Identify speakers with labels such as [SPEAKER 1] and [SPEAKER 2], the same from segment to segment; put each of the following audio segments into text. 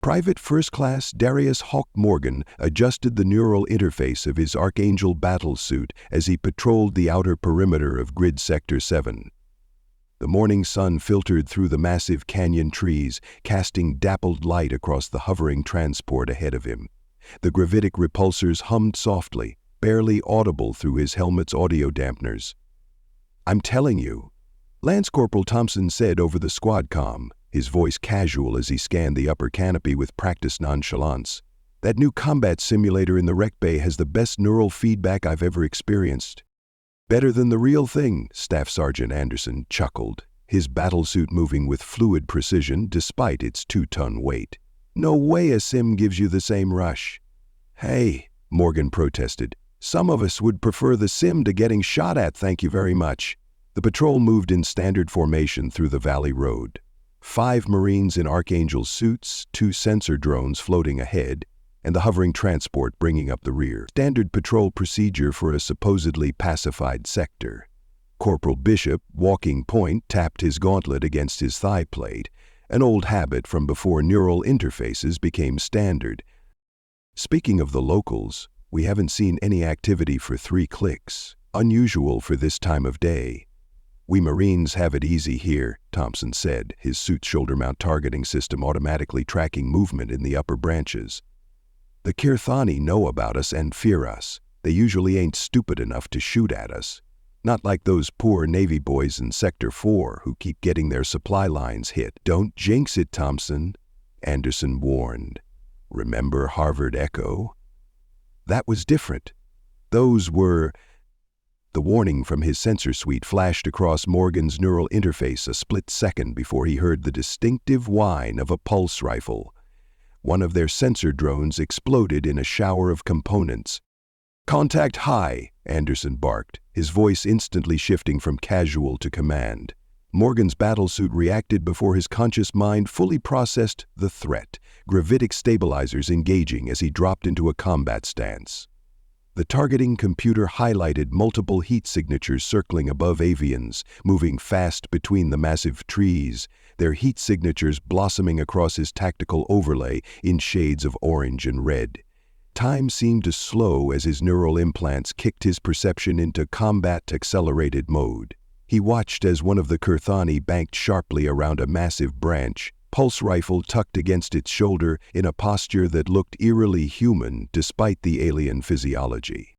[SPEAKER 1] Private First Class Darius Hawk Morgan adjusted the neural interface of his Archangel battlesuit as he patrolled the outer perimeter of Grid Sector 7. The morning sun filtered through the massive canyon trees, casting dappled light across the hovering transport ahead of him. The gravitic repulsors hummed softly, barely audible through his helmet's audio dampeners. "I'm telling you," Lance Corporal Thompson said over the squad comm, his voice casual as he scanned the upper canopy with practiced nonchalance. "That new combat simulator in the rec bay has the best neural feedback I've ever experienced." "Better than the real thing," Staff Sergeant Anderson chuckled, his battlesuit moving with fluid precision despite its 2-ton weight. "No way a sim gives you the same rush." "Hey," Morgan protested, "some of us would prefer the sim to getting shot at, thank you very much." The patrol moved in standard formation through the valley road. 5 Marines in Archangel suits, 2 sensor drones floating ahead, and the hovering transport bringing up the rear. Standard patrol procedure for a supposedly pacified sector. Corporal Bishop, walking point, tapped his gauntlet against his thigh plate, an old habit from before neural interfaces became standard. "Speaking of the locals, we haven't seen any activity for 3 clicks, unusual for this time of day." "We Marines have it easy here," Thompson said, his suit's shoulder-mount targeting system automatically tracking movement in the upper branches. "The Kirthani know about us and fear us. They usually ain't stupid enough to shoot at us. Not like those poor Navy boys in Sector 4 who keep getting their supply lines hit." "Don't jinx it, Thompson," Anderson warned. "Remember Harvard Echo? That was different. Those were—" The warning from his sensor suite flashed across Morgan's neural interface a split second before he heard the distinctive whine of a pulse rifle. One of their sensor drones exploded in a shower of components. "Contact high," Anderson barked, his voice instantly shifting from casual to command. Morgan's battlesuit reacted before his conscious mind fully processed the threat, gravitic stabilizers engaging as he dropped into a combat stance. The targeting computer highlighted multiple heat signatures circling above avians, moving fast between the massive trees, their heat signatures blossoming across his tactical overlay in shades of orange and red. Time seemed to slow as his neural implants kicked his perception into combat-accelerated mode. He watched as one of the Kirthani banked sharply around a massive branch, pulse rifle tucked against its shoulder in a posture that looked eerily human despite the alien physiology.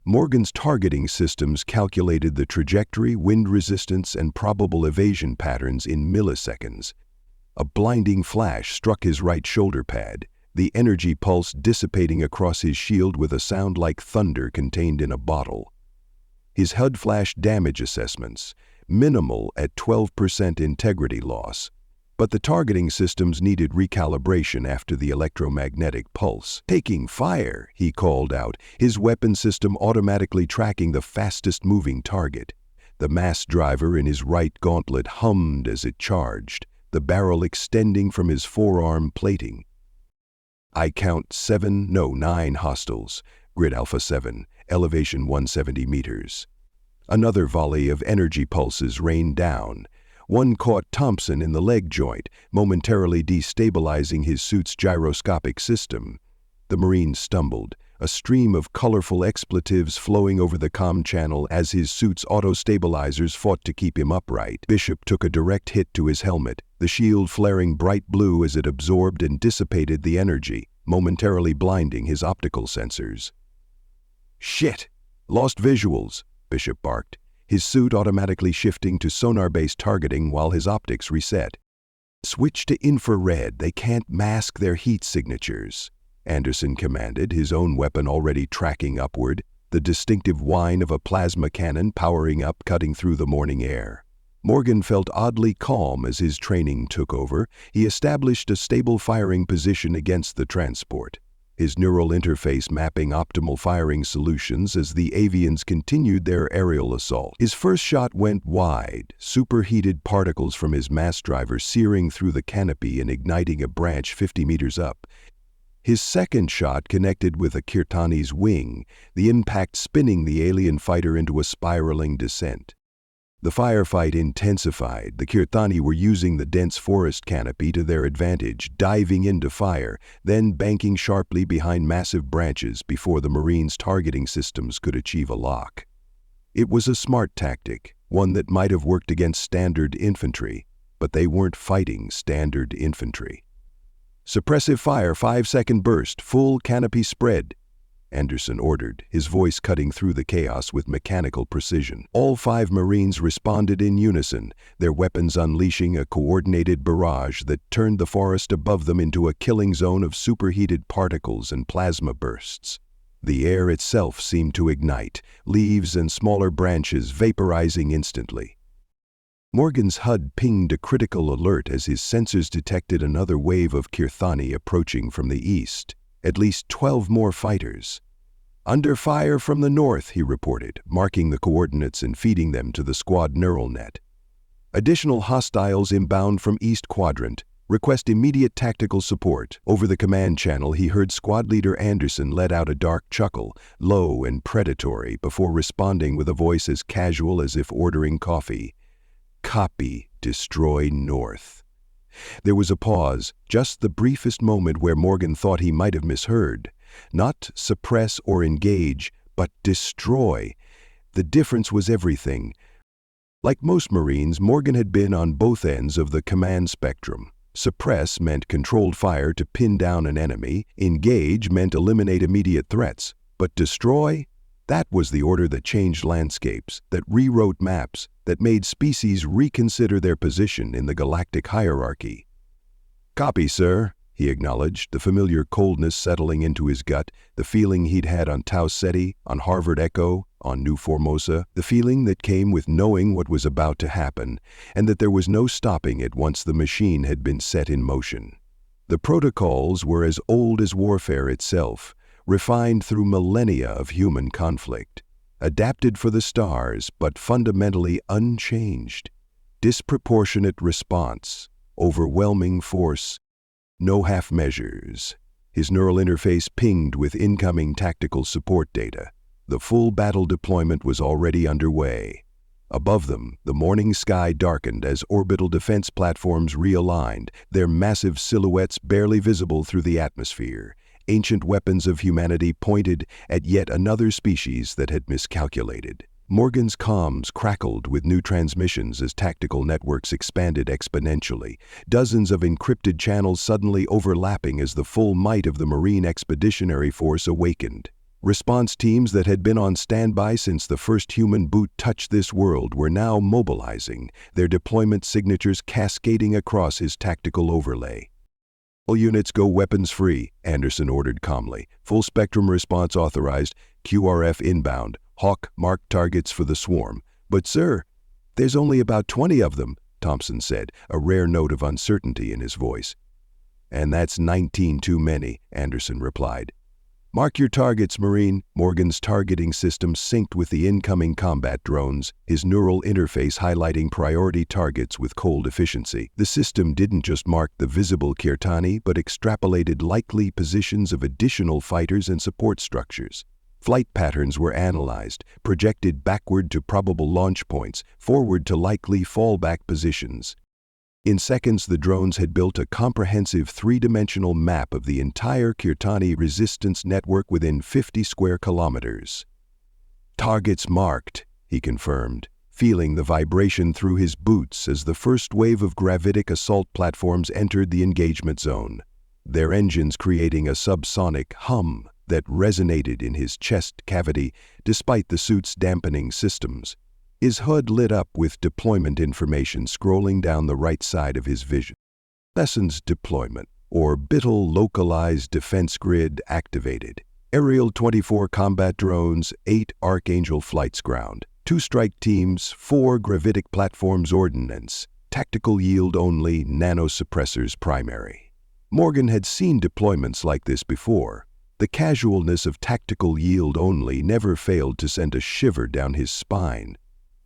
[SPEAKER 1] Morgan's targeting systems calculated the trajectory, wind resistance, and probable evasion patterns in milliseconds. A blinding flash struck his right shoulder pad, the energy pulse dissipating across his shield with a sound like thunder contained in a bottle. His HUD flashed damage assessments, minimal at 12% integrity loss, but the targeting systems needed recalibration after the electromagnetic pulse. "Taking fire," he called out, his weapon system automatically tracking the fastest-moving target. The mass driver in his right gauntlet hummed as it charged, the barrel extending from his forearm plating. "I count 9 hostiles, Grid Alpha 7, elevation 170 meters. Another volley of energy pulses rained down. One caught Thompson in the leg joint, momentarily destabilizing his suit's gyroscopic system. The Marine stumbled, a stream of colorful expletives flowing over the comm channel as his suit's auto-stabilizers fought to keep him upright. Bishop took a direct hit to his helmet, the shield flaring bright blue as it absorbed and dissipated the energy, momentarily blinding his optical sensors. "Shit! Lost visuals," Bishop barked, his suit automatically shifting to sonar-based targeting while his optics reset. "Switch to infrared, they can't mask their heat signatures," Anderson commanded, his own weapon already tracking upward, the distinctive whine of a plasma cannon powering up, cutting through the morning air. Morgan felt oddly calm as his training took over. He established a stable firing position against the transport, his neural interface mapping optimal firing solutions as the avians continued their aerial assault. His first shot went wide, superheated particles from his mass driver searing through the canopy and igniting a branch 50 meters up. His second shot connected with a Kirtani's wing, the impact spinning the alien fighter into a spiraling descent. The firefight intensified. The Kirthani were using the dense forest canopy to their advantage, diving into fire, then banking sharply behind massive branches before the Marines' targeting systems could achieve a lock. It was a smart tactic, one that might have worked against standard infantry, but they weren't fighting standard infantry. "Suppressive fire, 5-second burst, full canopy spread," Anderson ordered, his voice cutting through the chaos with mechanical precision. All 5 Marines responded in unison, their weapons unleashing a coordinated barrage that turned the forest above them into a killing zone of superheated particles and plasma bursts. The air itself seemed to ignite, leaves and smaller branches vaporizing instantly. Morgan's HUD pinged a critical alert as his sensors detected another wave of Kirthani approaching from the east. At least 12 more fighters. "Under fire from the north," he reported, marking the coordinates and feeding them to the squad neural net. "Additional hostiles inbound from East Quadrant. Request immediate tactical support." Over the command channel, he heard squad leader Anderson let out a dark chuckle, low and predatory, before responding with a voice as casual as if ordering coffee. "Copy, destroy north." There was a pause, just the briefest moment where Morgan thought he might have misheard. Not suppress or engage, but destroy. The difference was everything. Like most Marines, Morgan had been on both ends of the command spectrum. Suppress meant controlled fire to pin down an enemy. Engage meant eliminate immediate threats. But destroy? That was the order that changed landscapes, that rewrote maps, that made species reconsider their position in the galactic hierarchy. "Copy, sir," he acknowledged, the familiar coldness settling into his gut, the feeling he'd had on Tau Ceti, on Harvard Echo, on New Formosa, the feeling that came with knowing what was about to happen, and that there was no stopping it once the machine had been set in motion. The protocols were as old as warfare itself, refined through millennia of human conflict. Adapted for the stars, but fundamentally unchanged. Disproportionate response, overwhelming force, no half measures. His neural interface pinged with incoming tactical support data. The full battle deployment was already underway. Above them, the morning sky darkened as orbital defense platforms realigned, their massive silhouettes barely visible through the atmosphere. Ancient weapons of humanity pointed at yet another species that had miscalculated. Morgan's comms crackled with new transmissions as tactical networks expanded exponentially, dozens of encrypted channels suddenly overlapping as the full might of the Marine Expeditionary Force awakened. Response teams that had been on standby since the first human boot touched this world were now mobilizing, their deployment signatures cascading across his tactical overlay. "All units go weapons free," Anderson ordered calmly. "Full spectrum response authorized. QRF inbound. Hawk marked targets for the swarm." "But sir, there's only about 20 of them," Thompson said, a rare note of uncertainty in his voice. "And that's 19 too many," Anderson replied. "Mark your targets, Marine." Morgan's targeting system synced with the incoming combat drones, his neural interface highlighting priority targets with cold efficiency. The system didn't just mark the visible Kirthani, but extrapolated likely positions of additional fighters and support structures. Flight patterns were analyzed, projected backward to probable launch points, forward to likely fallback positions. In seconds, the drones had built a comprehensive three-dimensional map of the entire Kirthani resistance network within 50 square kilometers. "Targets marked," he confirmed, feeling the vibration through his boots as the first wave of gravitic assault platforms entered the engagement zone, their engines creating a subsonic hum that resonated in his chest cavity despite the suit's dampening systems. His HUD lit up with deployment information scrolling down the right side of his vision. Lessons deployment. Orbital localized defense grid activated. Aerial 24 combat drones, 8 Archangel flights ground. 2 strike teams, 4 gravitic platforms ordnance. Tactical yield only, nanosuppressors primary. Morgan had seen deployments like this before. The casualness of tactical yield only never failed to send a shiver down his spine.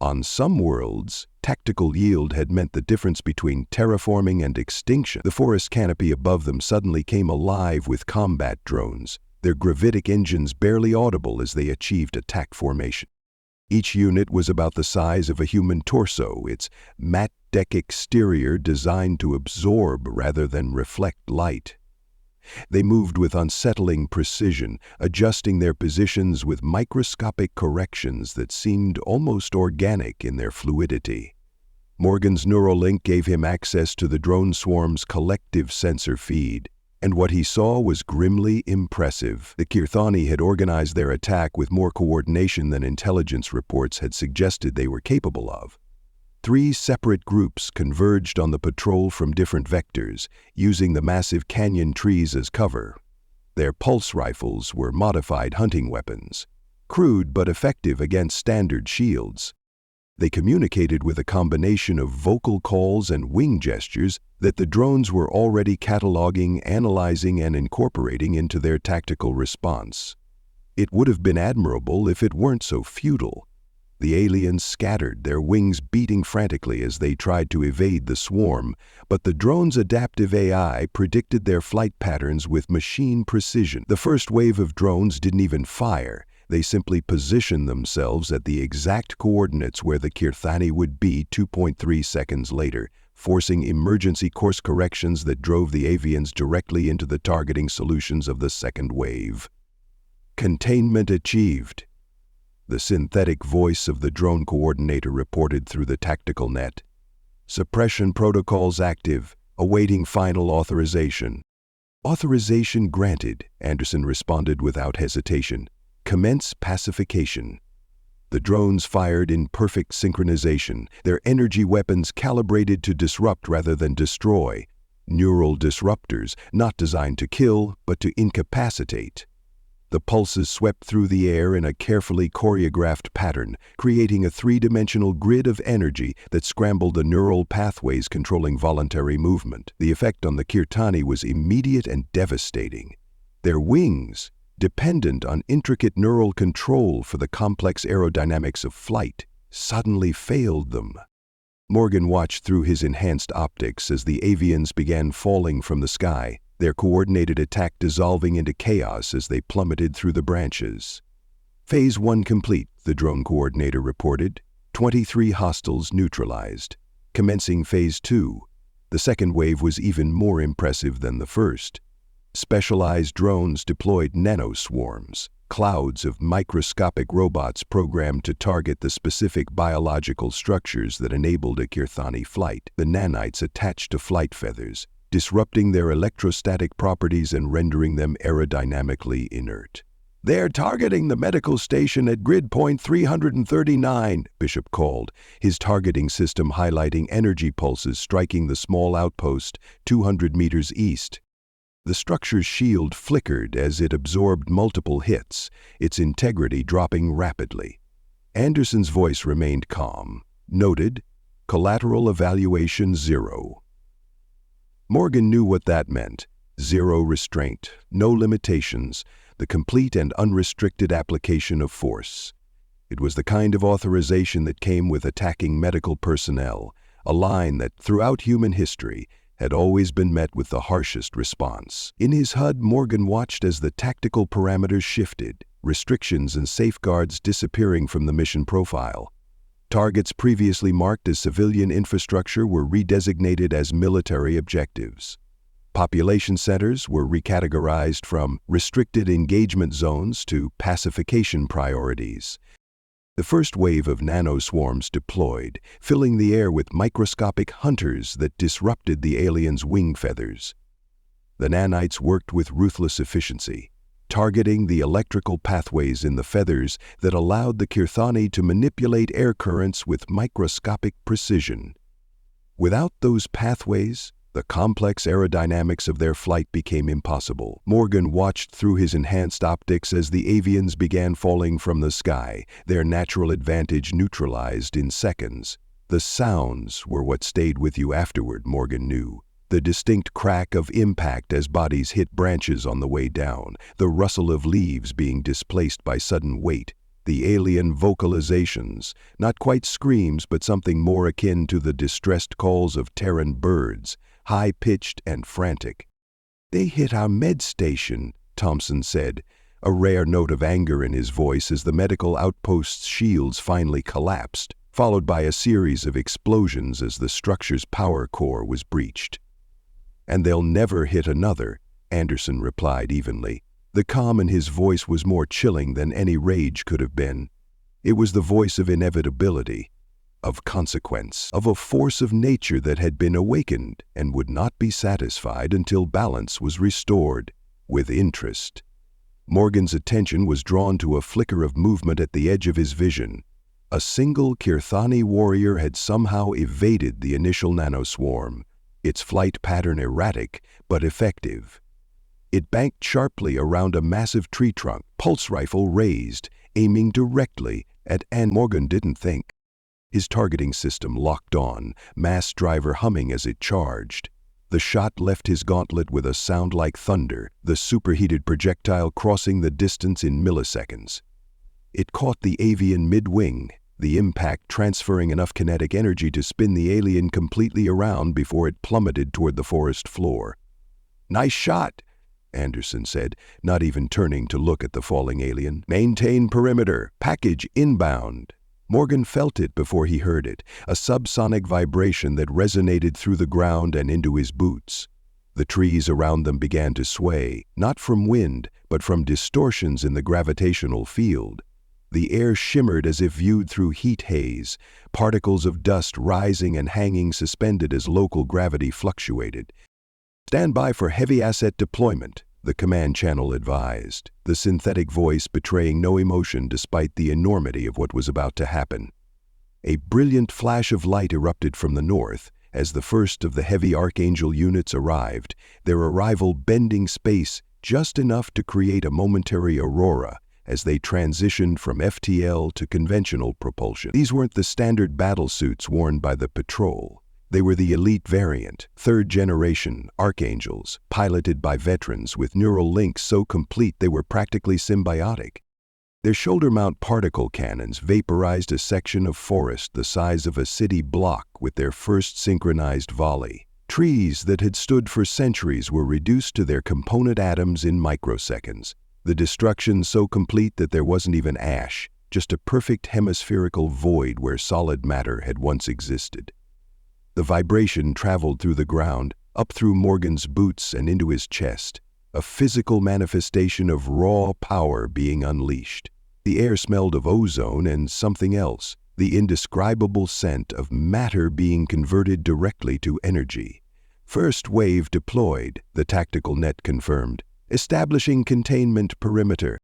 [SPEAKER 1] On some worlds, tactical yield had meant the difference between terraforming and extinction. The forest canopy above them suddenly came alive with combat drones, their gravitic engines barely audible as they achieved attack formation. Each unit was about the size of a human torso, its matte deck exterior designed to absorb rather than reflect light. They moved with unsettling precision, adjusting their positions with microscopic corrections that seemed almost organic in their fluidity. Morgan's neural link gave him access to the drone swarm's collective sensor feed, and what he saw was grimly impressive. The Kirthani had organized their attack with more coordination than intelligence reports had suggested they were capable of. 3 separate groups converged on the patrol from different vectors, using the massive canyon trees as cover. Their pulse rifles were modified hunting weapons, crude but effective against standard shields. They communicated with a combination of vocal calls and wing gestures that the drones were already cataloging, analyzing, and incorporating into their tactical response. It would have been admirable if it weren't so futile. The aliens scattered, their wings beating frantically as they tried to evade the swarm, but the drone's adaptive AI predicted their flight patterns with machine precision. The first wave of drones didn't even fire. They simply positioned themselves at the exact coordinates where the Kirthani would be 2.3 seconds later, forcing emergency course corrections that drove the avians directly into the targeting solutions of the second wave. Containment achieved. The synthetic voice of the drone coordinator reported through the tactical net. Suppression protocols active, awaiting final authorization. Authorization granted, Anderson responded without hesitation. Commence pacification. The drones fired in perfect synchronization, their energy weapons calibrated to disrupt rather than destroy. Neural disruptors, not designed to kill, but to incapacitate. The pulses swept through the air in a carefully choreographed pattern, creating a 3-dimensional grid of energy that scrambled the neural pathways controlling voluntary movement. The effect on the Kirthani was immediate and devastating. Their wings, dependent on intricate neural control for the complex aerodynamics of flight, suddenly failed them. Morgan watched through his enhanced optics as the avians began falling from the sky, their coordinated attack dissolving into chaos as they plummeted through the branches. Phase 1 complete, the drone coordinator reported. 23 hostiles neutralized. Commencing Phase 2. The second wave was even more impressive than the first. Specialized drones deployed nanoswarms, clouds of microscopic robots programmed to target the specific biological structures that enabled a Kirthani flight. The nanites attached to flight feathers, disrupting their electrostatic properties and rendering them aerodynamically inert. "They're targeting the medical station at grid point 339, Bishop called, his targeting system highlighting energy pulses striking the small outpost 200 meters east. The structure's shield flickered as it absorbed multiple hits, its integrity dropping rapidly. Anderson's voice remained calm. Noted, collateral evaluation 0. Morgan knew what that meant. 0 restraint, no limitations, the complete and unrestricted application of force. It was the kind of authorization that came with attacking medical personnel, a line that, throughout human history, had always been met with the harshest response. In his HUD, Morgan watched as the tactical parameters shifted, restrictions and safeguards disappearing from the mission profile. Targets previously marked as civilian infrastructure were redesignated as military objectives. Population centers were recategorized from restricted engagement zones to pacification priorities. The first wave of nanoswarms deployed, filling the air with microscopic hunters that disrupted the aliens' wing feathers. The nanites worked with ruthless efficiency, targeting the electrical pathways in the feathers that allowed the Kirthani to manipulate air currents with microscopic precision. Without those pathways, the complex aerodynamics of their flight became impossible. Morgan watched through his enhanced optics as the avians began falling from the sky, their natural advantage neutralized in seconds. The sounds were what stayed with you afterward, Morgan knew. The distinct crack of impact as bodies hit branches on the way down, the rustle of leaves being displaced by sudden weight, the alien vocalizations, not quite screams but something more akin to the distressed calls of Terran birds, high-pitched and frantic. "They hit our med station," Thompson said, a rare note of anger in his voice as the medical outpost's shields finally collapsed, followed by a series of explosions as the structure's power core was breached. "And they'll never hit another," Anderson replied evenly. The calm in his voice was more chilling than any rage could have been. It was the voice of inevitability, of consequence, of a force of nature that had been awakened and would not be satisfied until balance was restored, with interest. Morgan's attention was drawn to a flicker of movement at the edge of his vision. A single Kirthani warrior had somehow evaded the initial nanoswarm, its flight pattern erratic but effective. It banked sharply around a massive tree trunk, pulse rifle raised, aiming directly at Anne. Morgan didn't think. His targeting system locked on, mass driver humming as it charged. The shot left his gauntlet with a sound like thunder, the superheated projectile crossing the distance in milliseconds. It caught the avian mid-wing, the impact transferring enough kinetic energy to spin the alien completely around before it plummeted toward the forest floor. "Nice shot," Anderson said, not even turning to look at the falling alien. "Maintain perimeter. Package inbound." Morgan felt it before he heard it, a subsonic vibration that resonated through the ground and into his boots. The trees around them began to sway, not from wind, but from distortions in the gravitational field. The air shimmered as if viewed through heat haze, particles of dust rising and hanging suspended as local gravity fluctuated. "Stand by for heavy asset deployment," the command channel advised, the synthetic voice betraying no emotion despite the enormity of what was about to happen. A brilliant flash of light erupted from the north as the first of the heavy Archangel units arrived, their arrival bending space just enough to create a momentary aurora as they transitioned from FTL to conventional propulsion. These weren't the standard battle suits worn by the patrol. They were the elite variant, third-generation Archangels, piloted by veterans with neural links so complete they were practically symbiotic. Their shoulder-mount particle cannons vaporized a section of forest the size of a city block with their first synchronized volley. Trees that had stood for centuries were reduced to their component atoms in microseconds. The destruction so complete that there wasn't even ash, just a perfect hemispherical void where solid matter had once existed. The vibration traveled through the ground, up through Morgan's boots and into his chest, a physical manifestation of raw power being unleashed. The air smelled of ozone and something else, the indescribable scent of matter being converted directly to energy. "First wave deployed," the tactical net confirmed. "Establishing containment perimeter."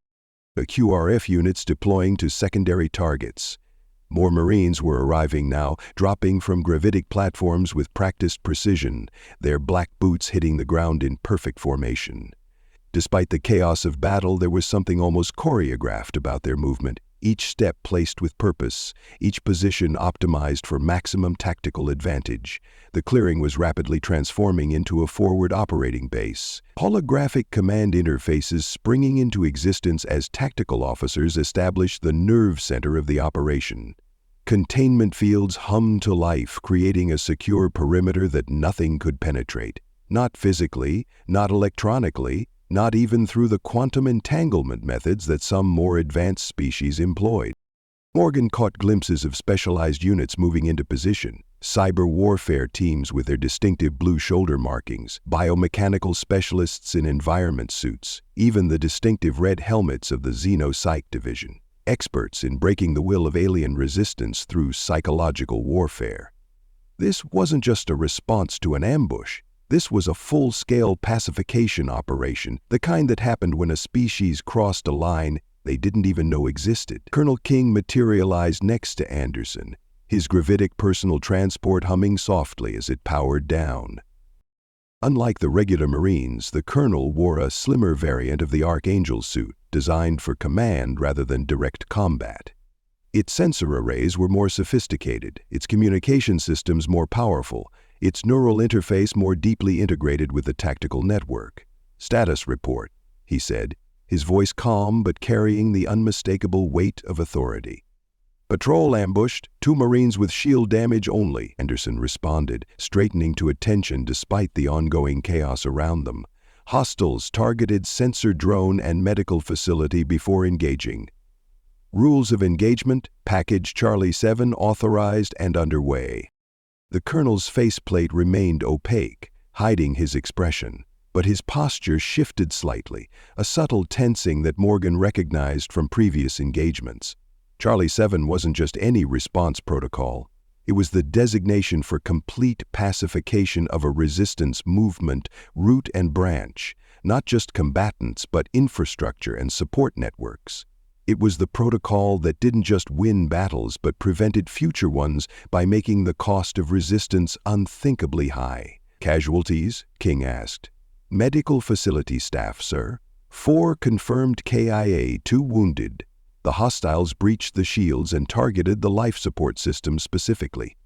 [SPEAKER 1] The QRF units deploying to secondary targets. More Marines were arriving now, dropping from gravitic platforms with practiced precision, their black boots hitting the ground in perfect formation. Despite the chaos of battle, there was something almost choreographed about their movement, each step placed with purpose, each position optimized for maximum tactical advantage. The clearing was rapidly transforming into a forward operating base. Holographic command interfaces springing into existence as tactical officers established the nerve center of the operation. Containment fields hummed to life, creating a secure perimeter that nothing could penetrate. Not physically, not electronically, not even through the quantum entanglement methods that some more advanced species employed. Morgan caught glimpses of specialized units moving into position, cyber warfare teams with their distinctive blue shoulder markings, biomechanical specialists in environment suits, even the distinctive red helmets of the Xenopsych division, experts in breaking the will of alien resistance through psychological warfare. This wasn't just a response to an ambush. This was a full-scale pacification operation, the kind that happened when a species crossed a line they didn't even know existed. Colonel King materialized next to Anderson, his gravitic personal transport humming softly as it powered down. Unlike the regular Marines, the Colonel wore a slimmer variant of the Archangel suit, designed for command rather than direct combat. Its sensor arrays were more sophisticated, its communication systems more powerful, its neural interface more deeply integrated with the tactical network. "Status report," he said, his voice calm but carrying the unmistakable weight of authority. "Patrol ambushed, 2 Marines with shield damage only," Anderson responded, straightening to attention despite the ongoing chaos around them. Hostiles targeted sensor drone and medical facility before engaging. Rules of engagement, package Charlie 7 authorized and underway. The colonel's faceplate remained opaque, hiding his expression, but his posture shifted slightly, a subtle tensing that Morgan recognized from previous engagements. Charlie 7 wasn't just any response protocol. It was the designation for complete pacification of a resistance movement, root and branch, not just combatants but infrastructure and support networks. It was the protocol that didn't just win battles but prevented future ones by making the cost of resistance unthinkably high. Casualties? King asked. Medical facility staff, sir. 4 confirmed KIA, 2 wounded. The hostiles breached the shields and targeted the life support system specifically.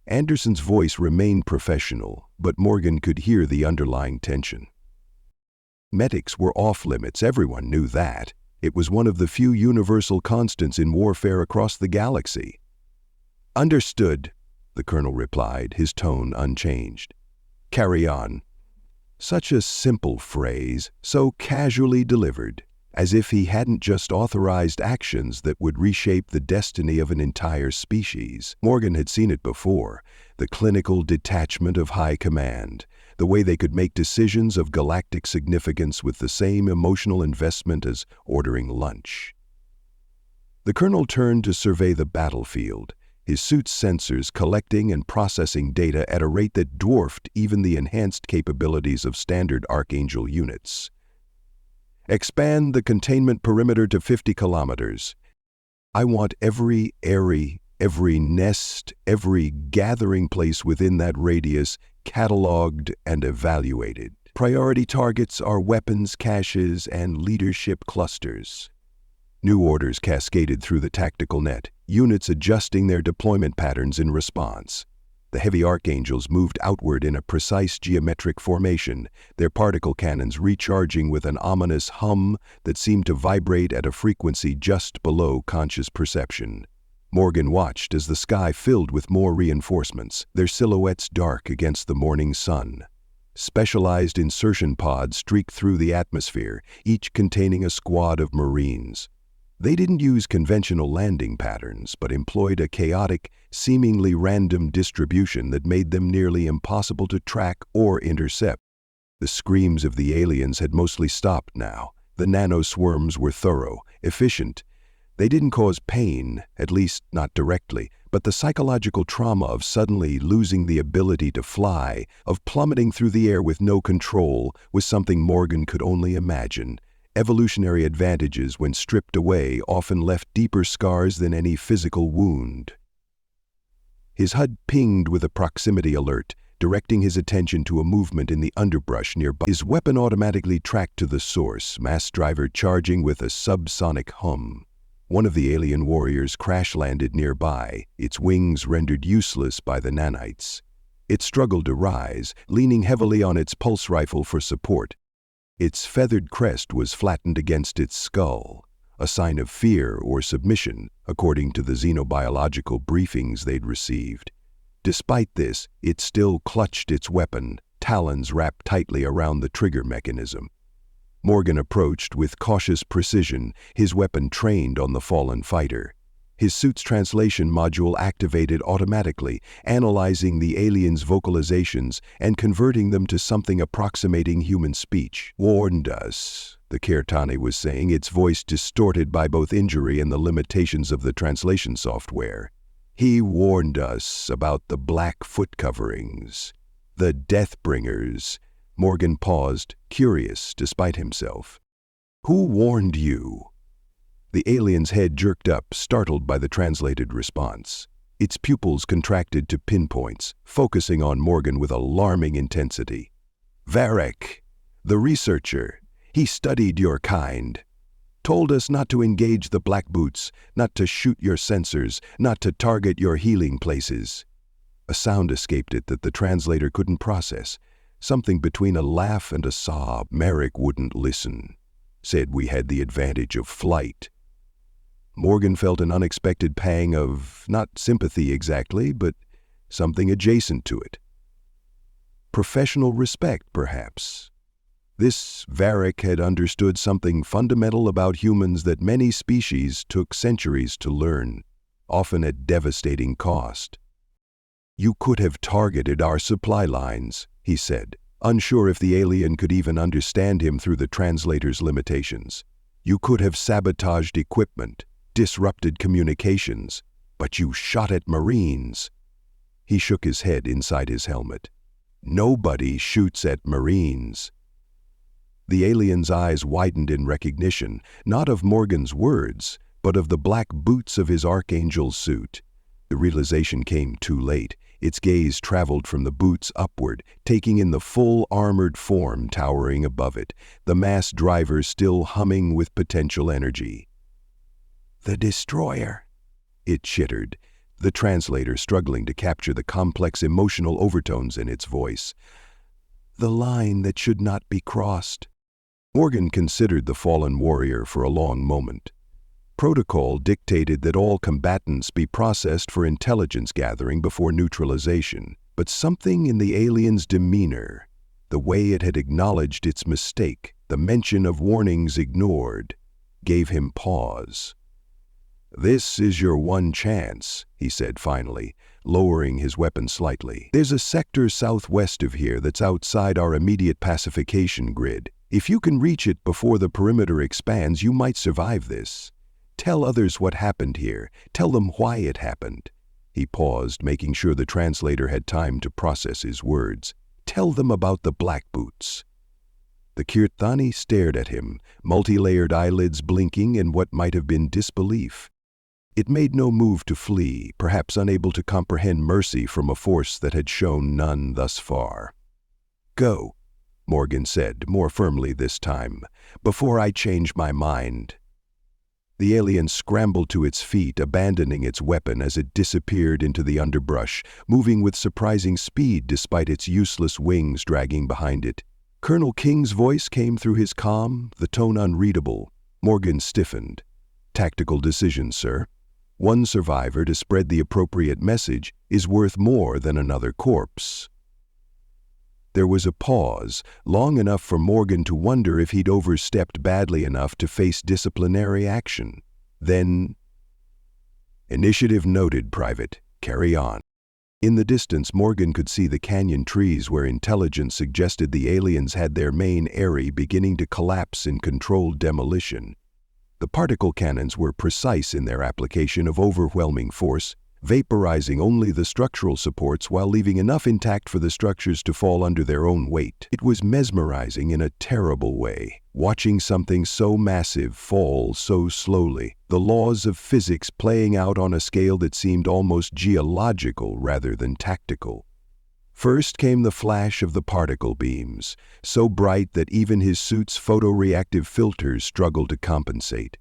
[SPEAKER 1] Anderson's voice remained professional, but Morgan could hear the underlying tension. Medics were off-limits, everyone knew that. It was one of the few universal constants in warfare across the galaxy. Understood, the colonel replied, his tone unchanged. Carry on. Such a simple phrase, so casually delivered, as if he hadn't just authorized actions that would reshape the destiny of an entire species. Morgan had seen it before, the clinical detachment of high command, the way they could make decisions of galactic significance with the same emotional investment as ordering lunch. The colonel turned to survey the battlefield, his suit's sensors collecting and processing data at a rate that dwarfed even the enhanced capabilities of standard Archangel units. Expand the containment perimeter to 50 kilometers. I want every eyrie, every nest, every gathering place within that radius cataloged and evaluated. Priority targets are weapons caches and leadership clusters. New orders cascaded through the tactical net, units adjusting their deployment patterns in response. The heavy archangels moved outward in a precise geometric formation, their particle cannons recharging with an ominous hum that seemed to vibrate at a frequency just below conscious perception. Morgan watched as the sky filled with more reinforcements, their silhouettes dark against the morning sun. Specialized insertion pods streaked through the atmosphere, each containing a squad of Marines. They didn't use conventional landing patterns, but employed a chaotic, seemingly random distribution that made them nearly impossible to track or intercept. The screams of the aliens had mostly stopped now. The nanoswarms were thorough, efficient. They didn't cause pain, at least not directly, but the psychological trauma of suddenly losing the ability to fly, of plummeting through the air with no control, was something Morgan could only imagine. Evolutionary advantages, when stripped away, often left deeper scars than any physical wound. His HUD pinged with a proximity alert, directing his attention to a movement in the underbrush nearby. His weapon automatically tracked to the source, mass driver charging with a subsonic hum. One of the alien warriors crash-landed nearby, its wings rendered useless by the nanites. It struggled to rise, leaning heavily on its pulse rifle for support. Its feathered crest was flattened against its skull, a sign of fear or submission, according to the xenobiological briefings they'd received. Despite this, it still clutched its weapon, talons wrapped tightly around the trigger mechanism. Morgan approached with cautious precision, his weapon trained on the fallen fighter. His suit's translation module activated automatically, analyzing the alien's vocalizations and converting them to something approximating human speech. "Warned us," the Kertani was saying, its voice distorted by both injury and the limitations of the translation software. "He warned us about the black foot coverings, the Deathbringers." Morgan paused, curious despite himself. "Who warned you?" The alien's head jerked up, startled by the translated response. Its pupils contracted to pinpoints, focusing on Morgan with alarming intensity. "Varek, the researcher. He studied your kind. Told us not to engage the Black Boots, not to shoot your sensors, not to target your healing places." A sound escaped it that the translator couldn't process. Something between a laugh and a sob. Merrick wouldn't listen. Said we had the advantage of flight. Morgan felt an unexpected pang of, not sympathy exactly, but something adjacent to it. Professional respect, perhaps. This Varric had understood something fundamental about humans that many species took centuries to learn, often at devastating cost. "You could have targeted our supply lines," he said, unsure if the alien could even understand him through the translator's limitations. "You could have sabotaged equipment, disrupted communications, but you shot at Marines." He shook his head inside his helmet. "Nobody shoots at Marines." The alien's eyes widened in recognition, not of Morgan's words, but of the black boots of his Archangel suit. The realization came too late. Its gaze traveled from the boots upward, taking in the full armored form towering above it, the mass driver still humming with potential energy. "The destroyer," it chittered, the translator struggling to capture the complex emotional overtones in its voice. "The line that should not be crossed." Morgan considered the fallen warrior for a long moment. Protocol dictated that all combatants be processed for intelligence gathering before neutralization, but something in the alien's demeanor, the way it had acknowledged its mistake, the mention of warnings ignored, gave him pause. "This is your one chance," he said finally, lowering his weapon slightly. "There's a sector southwest of here that's outside our immediate pacification grid. If you can reach it before the perimeter expands, you might survive this. Tell others what happened here. Tell them why it happened." He paused, making sure the translator had time to process his words. "Tell them about the black boots." The Kirthani stared at him, multi-layered eyelids blinking in what might have been disbelief. It made no move to flee, perhaps unable to comprehend mercy from a force that had shown none thus far. "Go," Morgan said, more firmly this time, "before I change my mind." The alien scrambled to its feet, abandoning its weapon as it disappeared into the underbrush, moving with surprising speed despite its useless wings dragging behind it. Colonel King's voice came through his comm, the tone unreadable. Morgan stiffened. "Tactical decision, sir. One survivor to spread the appropriate message is worth more than another corpse." There was a pause, long enough for Morgan to wonder if he'd overstepped badly enough to face disciplinary action. Then, "Initiative noted, Private. Carry on." In the distance, Morgan could see the canyon trees where intelligence suggested the aliens had their main eyrie beginning to collapse in controlled demolition. The particle cannons were precise in their application of overwhelming force, vaporizing only the structural supports while leaving enough intact for the structures to fall under their own weight. It was mesmerizing in a terrible way, watching something so massive fall so slowly, the laws of physics playing out on a scale that seemed almost geological rather than tactical. First came the flash of the particle beams, so bright that even his suit's photoreactive filters struggled to compensate.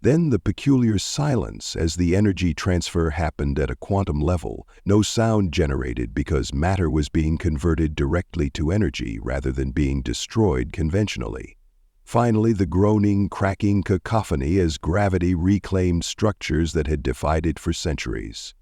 [SPEAKER 1] Then the peculiar silence as the energy transfer happened at a quantum level, no sound generated because matter was being converted directly to energy rather than being destroyed conventionally. Finally, the groaning, cracking cacophony as gravity reclaimed structures that had defied it for centuries.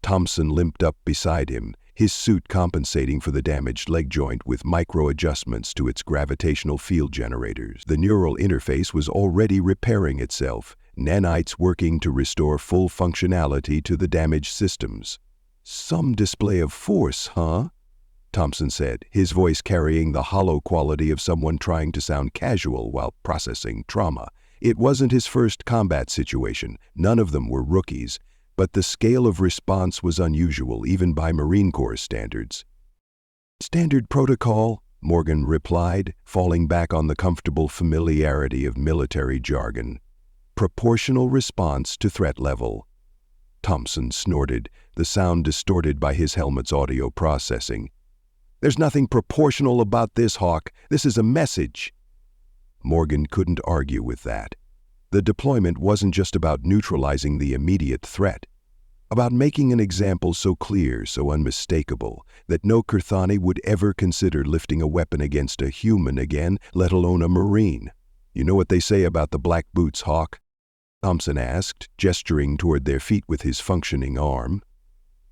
[SPEAKER 1] Thompson limped up beside him, his suit compensating for the damaged leg joint with micro-adjustments to its gravitational field generators. The neural interface was already repairing itself, nanites working to restore full functionality to the damaged systems. "Some display of force, huh?" Thompson said, his voice carrying the hollow quality of someone trying to sound casual while processing trauma. It wasn't his first combat situation, none of them were rookies, but the scale of response was unusual even by Marine Corps standards. "Standard protocol," Morgan replied, falling back on the comfortable familiarity of military jargon. "Proportional response to threat level." Thompson snorted, the sound distorted by his helmet's audio processing. "There's nothing proportional about this, Hawk. This is a message." Morgan couldn't argue with that. The deployment wasn't just about neutralizing the immediate threat, about making an example so clear, so unmistakable, that no Kirthani would ever consider lifting a weapon against a human again, let alone a Marine. "You know what they say about the black boots, Hawk?" Thompson asked, gesturing toward their feet with his functioning arm.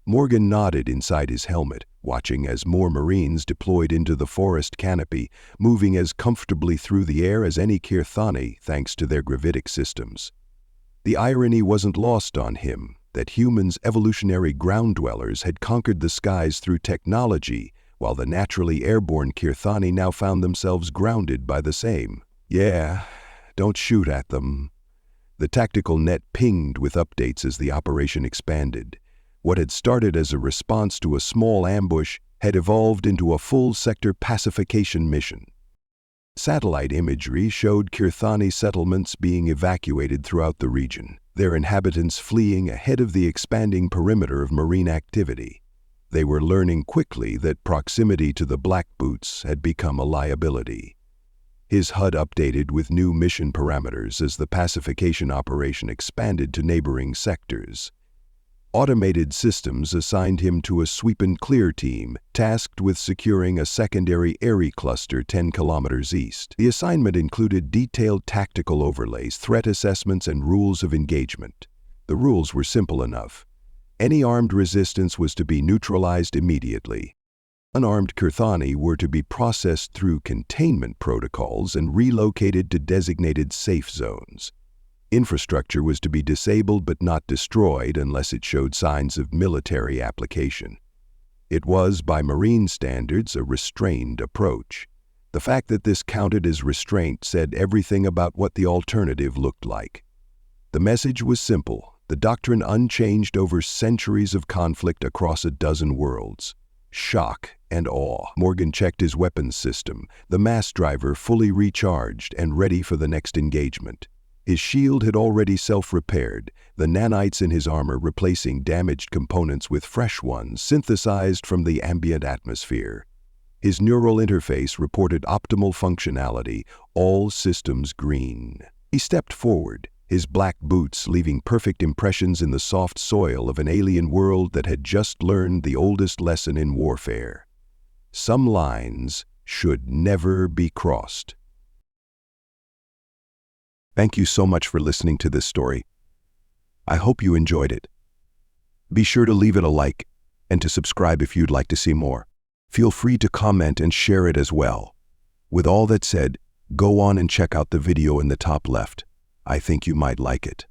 [SPEAKER 1] Morgan nodded inside his helmet, watching as more Marines deployed into the forest canopy, moving as comfortably through the air as any Kirthani thanks to their gravitic systems. The irony wasn't lost on him that humans' evolutionary ground dwellers had conquered the skies through technology, while the naturally airborne Kirthani now found themselves grounded by the same. "Yeah, don't shoot at them." The tactical net pinged with updates as the operation expanded. What had started as a response to a small ambush had evolved into a full-sector pacification mission. Satellite imagery showed Kirthani settlements being evacuated throughout the region, their inhabitants fleeing ahead of the expanding perimeter of Marine activity. They were learning quickly that proximity to the Black Boots had become a liability. His HUD updated with new mission parameters as the pacification operation expanded to neighboring sectors. Automated systems assigned him to a sweep-and-clear team, tasked with securing a secondary ARI cluster 10 kilometers east. The assignment included detailed tactical overlays, threat assessments, and rules of engagement. The rules were simple enough. Any armed resistance was to be neutralized immediately. Unarmed Kirthani were to be processed through containment protocols and relocated to designated safe zones. Infrastructure was to be disabled but not destroyed unless it showed signs of military application. It was, by Marine standards, a restrained approach. The fact that this counted as restraint said everything about what the alternative looked like. The message was simple, the doctrine unchanged over centuries of conflict across a dozen worlds. Shock and awe. Morgan checked his weapons system, the mass driver fully recharged and ready for the next engagement. His shield had already self-repaired, the nanites in his armor replacing damaged components with fresh ones synthesized from the ambient atmosphere. His neural interface reported optimal functionality, all systems green. He stepped forward, his black boots leaving perfect impressions in the soft soil of an alien world that had just learned the oldest lesson in warfare. Some lines should never be crossed. Thank you so much for listening to this story. I hope you enjoyed it. Be sure to leave it a like and to subscribe if you'd like to see more. Feel free to comment and share it as well. With all that said, go on and check out the video in the top left. I think you might like it.